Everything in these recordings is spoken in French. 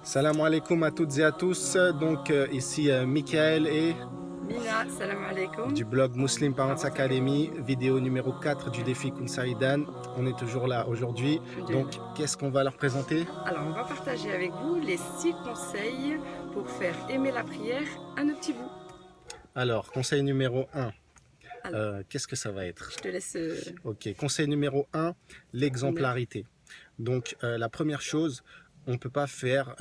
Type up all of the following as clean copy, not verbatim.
Salam alaikum à toutes et à tous. Donc ici Michael et Mina, salam alaikum. du blog Muslim Parents Academy, vidéo numéro 4 du défi Kun Saïdan. On est toujours là aujourd'hui. Donc Alhamdulillah. qu'est-ce qu'on va leur présenter? Alors, on va partager avec vous les 6 conseils pour faire aimer la prière à nos petits bouts. Alors, conseil numéro 1, Alors, qu'est-ce que ça va être? je te laisse. Ok, conseil numéro 1, l'exemplarité. Donc la première chose, on ne peut pas faire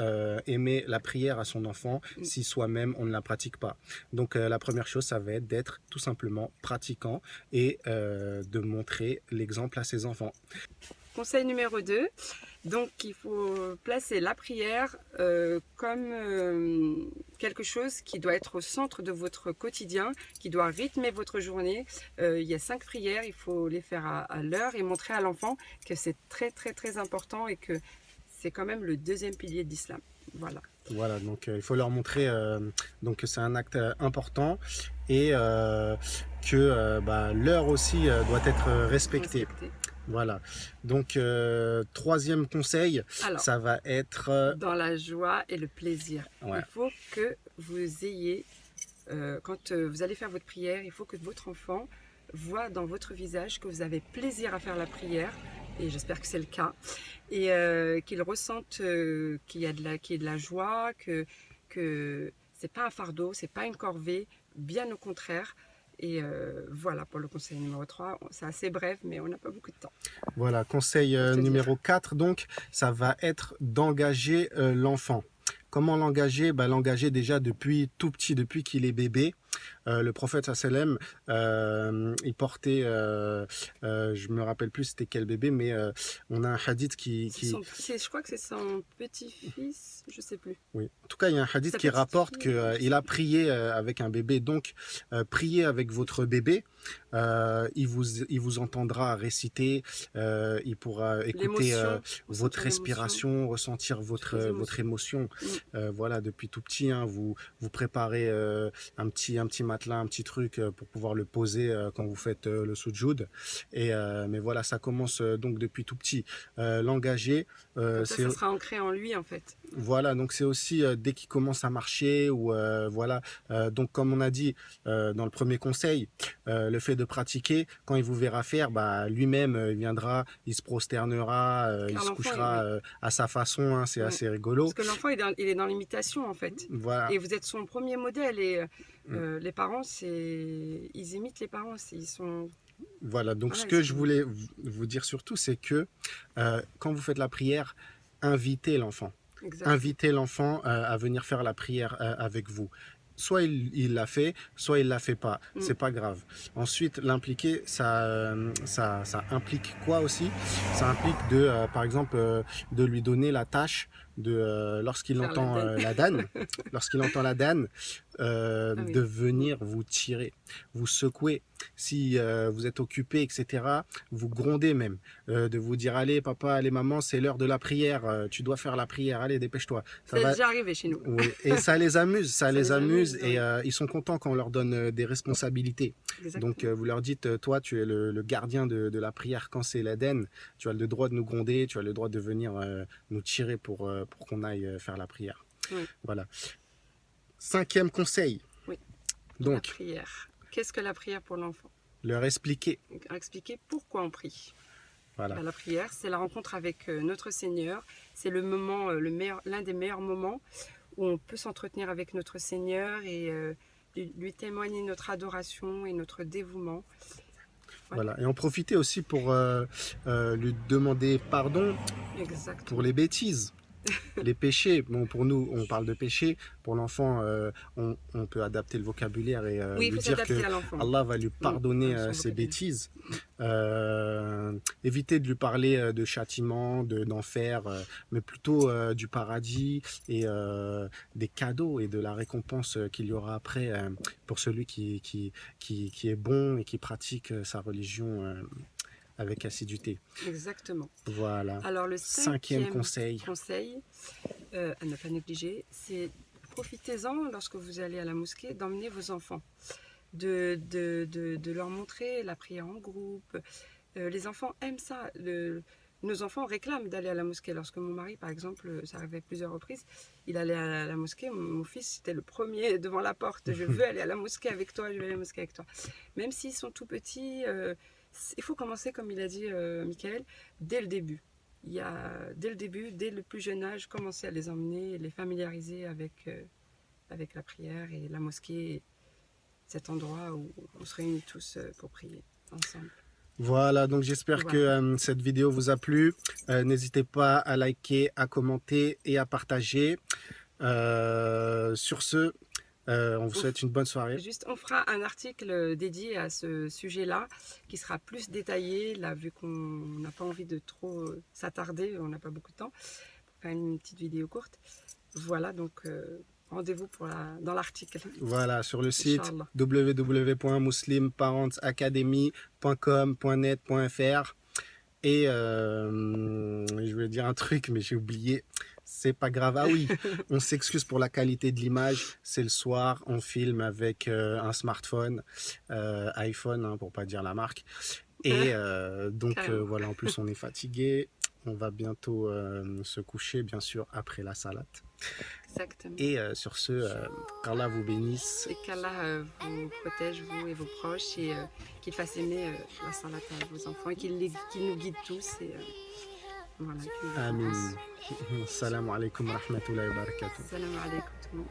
aimer la prière à son enfant si soi-même on ne la pratique pas. Donc la première chose, ça va être d'être tout simplement pratiquant et de montrer l'exemple à ses enfants. Conseil numéro 2, donc il faut placer la prière comme quelque chose qui doit être au centre de votre quotidien, qui doit rythmer votre journée. Il y a 5 prières, il faut les faire à l'heure et montrer à l'enfant que c'est très important et que c'est quand même le deuxième pilier de l'islam. Voilà. Voilà, donc il faut leur montrer donc, que c'est un acte important et que l'heure aussi doit être respectée. Respecter. Voilà. Donc, troisième conseil, Alors, ça va être... dans la joie et le plaisir. ouais. Il faut que vous ayez, quand vous allez faire votre prière, il faut que votre enfant voit dans votre visage que vous avez plaisir à faire la prière, et j'espère que c'est le cas, et qu'il ressente qu'il y a de la joie, que c'est pas un fardeau, c'est pas une corvée, bien au contraire. Et voilà pour le conseil numéro 3. C'est assez bref, mais on n'a pas beaucoup de temps. Voilà, conseil numéro 4, donc, ça va être d'engager l'enfant. Comment l'engager? L'engager déjà depuis tout petit, depuis qu'il est bébé. Le prophète sallam, il portait, je me rappelle plus c'était quel bébé, mais on a un hadith Je crois que c'est son petit-fils, je sais plus. oui. En tout cas, il y a un hadith Sa qui petite rapporte fille, je qu'il sais a plus. prié avec un bébé. Donc, priez avec votre bébé. Il vous entendra réciter. Il pourra écouter L'émotion, votre ressentir l'émotion, respiration, ressentir toutes votre, les votre émotions. émotion. Mm. Voilà, depuis tout petit, hein, vous préparez un petit matelas, un petit truc pour pouvoir le poser quand vous faites le soujoud. Mais voilà, ça commence donc depuis tout petit. L'engager, Comme c'est ça sera ancré en lui en fait. voilà, donc c'est aussi dès qu'il commence à marcher ou voilà. Donc comme on a dit dans le premier conseil, le fait de pratiquer, quand il vous verra faire, lui-même il viendra, il se prosternera, il Car se l'enfant, couchera oui. à sa façon, hein, c'est Ouais. assez rigolo. Parce que l'enfant il est dans l'imitation en fait. Voilà. Et vous êtes son premier modèle. Et Mm. les parents, ils imitent les parents. Ils sont. Voilà, donc Voilà, ce ils que je sont. voulais vous dire surtout, c'est que quand vous faites la prière, invitez l'enfant. Exactement. Invitez l'enfant à venir faire la prière avec vous. Soit il l'a fait, soit il l'a fait pas. Mm. C'est pas grave. Ensuite, l'impliquer, ça implique quoi aussi? Ça implique par exemple, de lui donner la tâche de lorsqu'il Faire la entend danne. la danne, lorsqu'il entend la danne, Ah de oui. Mm. venir vous tirer, vous secouer. Si vous êtes occupé, etc., vous grondez même, de vous dire allez papa, allez maman, c'est l'heure de la prière, tu dois faire la prière, allez dépêche-toi. Ça C'est va. déjà arrivé chez nous. Oui, et ça les amuse, ça Ça les les amuse amuse, et oui. ils sont contents quand on leur donne des responsabilités. Donc Exactement. vous leur dites, toi tu es le gardien de la prière quand c'est l'Aden, tu as le droit de nous gronder, tu as le droit de venir nous tirer pour qu'on aille faire la prière. Oui. Voilà. Cinquième conseil, Oui. La donc prière. Qu'est-ce que la prière pour l'enfant? leur expliquer. Expliquer pourquoi on prie. Voilà. La prière, c'est la rencontre avec notre Seigneur. C'est le moment, l'un des meilleurs moments où on peut s'entretenir avec notre Seigneur et lui témoigner notre adoration et notre dévouement. Voilà. Et en profiter aussi pour lui demander pardon Exactement. pour les bêtises. Les péchés, bon pour nous on parle de péché, pour l'enfant on peut adapter le vocabulaire et Oui, il lui faut dire que s'adapter à l'enfant. Allah va lui pardonner Son ses vocabulaire. bêtises. Éviter de lui parler de châtiment, d'enfer, mais plutôt du paradis et des cadeaux et de la récompense qu'il y aura après pour celui qui est bon et qui pratique sa religion avec assiduité. Exactement. Voilà. Alors le Cinquième conseil conseil. à ne pas négliger, c'est profitez-en lorsque vous allez à la mosquée d'emmener vos enfants, de leur montrer la prière en groupe. Les enfants aiment ça, nos enfants réclament d'aller à la mosquée. Lorsque mon mari, par exemple, ça arrivait plusieurs reprises, il allait à la mosquée. Mon fils, c'était le premier devant la porte. Je veux aller à la mosquée avec toi, je veux aller à la mosquée avec toi. Même s'ils sont tout petits, il faut commencer, comme il a dit Michael, dès le début. Dès le début, dès le plus jeune âge, commencer à les emmener, les familiariser avec la prière et la mosquée, cet endroit où on se réunit tous pour prier ensemble. Voilà, donc j'espère que cette vidéo vous a plu. N'hésitez pas à liker, à commenter et à partager. Sur ce, on vous souhaite une bonne soirée. Juste, on fera un article dédié à ce sujet-là qui sera plus détaillé, là, vu qu'on n'a pas envie de trop s'attarder, on n'a pas beaucoup de temps, pour faire une petite vidéo courte. Voilà, donc rendez-vous dans l'article. Voilà, sur le site Inch'Allah. www.muslimparentsacademy.com.net.fr. Et je voulais dire un truc, mais j'ai oublié. C'est pas grave. Ah oui, on s'excuse pour la qualité de l'image. C'est le soir, on filme avec un smartphone, iPhone, hein, pour pas dire la marque. Et donc voilà, en plus on est fatigué. On va bientôt se coucher, bien sûr, après la salade. Exactement. Et sur ce, qu'Allah vous bénisse. Et qu'Allah vous protège, vous et vos proches, et qu'il fasse aimer la salade à vos enfants, et qu'il nous guide tous. Et, voilà, Amin. Salam alaikum wa rahmatullahi wa barakatuh. Salam alaikum tout le monde.